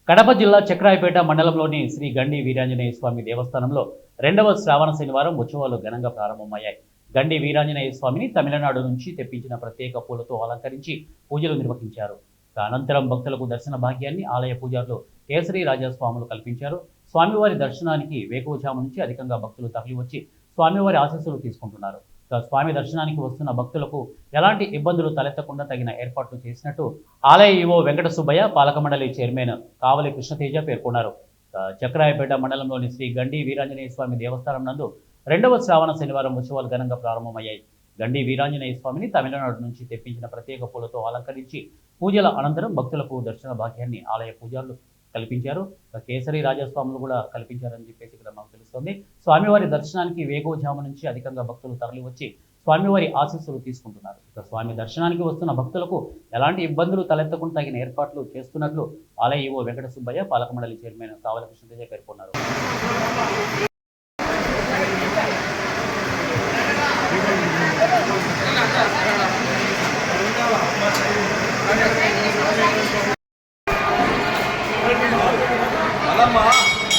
కడప జిల్లా చక్రాయపేట మండలంలోని శ్రీ గండి వీరాంజనేయ స్వామి దేవస్థానంలో రెండవ శ్రావణ శనివారం ఉత్సవాలు ఘనంగా ప్రారంభమయ్యాయి. గండి వీరాంజనేయ స్వామిని తమిళనాడు నుంచి తెప్పించిన ప్రత్యేక పూలతో అలంకరించి పూజలు నిర్వహించారు. అనంతరం భక్తులకు దర్శన భాగ్యాన్ని ఆలయ పూజారులు కేసరి రాజస్వాములు కల్పించారు. స్వామివారి దర్శనానికి వేకువజాము నుంచి అధికంగా భక్తులు తరలివచ్చి స్వామివారి ఆశీస్సులు తీసుకుంటున్నారు. స్వామి దర్శనానికి వస్తున్న భక్తులకు ఎలాంటి ఇబ్బందులు తలెత్తకుండా తగిన ఏర్పాట్లు చేసినట్టు ఆలయ ఈవో వెంకట సుబ్బయ్య, పాలక మండలి చైర్మన్ కావలి కృష్ణతేజ పేర్కొన్నారు. చక్రాయపేట మండలంలోని శ్రీ గండి వీరాంజనేయ స్వామి దేవస్థానం నందు రెండవ శ్రావణ శనివారం ఉత్సవాలు ఘనంగా ప్రారంభమయ్యాయి. గండి వీరాంజనేయ స్వామిని తమిళనాడు నుంచి తెప్పించిన ప్రత్యేక పూలతో అలంకరించి పూజల అనంతరం భక్తులకు దర్శన భాగ్యాన్ని ఆలయ పూజారులు కల్పించారు. కేసరి రాజస్వాములు కూడా కల్పించారని చెప్పేసి ఇక్కడ మాకు తెలుస్తోంది. స్వామివారి దర్శనానికి వేకువజాము నుంచి అధికంగా భక్తులు తరలివచ్చి స్వామివారి ఆశీస్సులు తీసుకుంటున్నారు. స్వామి దర్శనానికి వస్తున్న భక్తులకు ఎలాంటి ఇబ్బందులు తలెత్తకుండా తగిన ఏర్పాట్లు చేస్తున్నట్లు ఆలయ ఈవో వెంకట సుబ్బయ్య, పాలక మండలి చైర్మన్ కావలి కృష్ణతేజ పేర్కొన్నారు.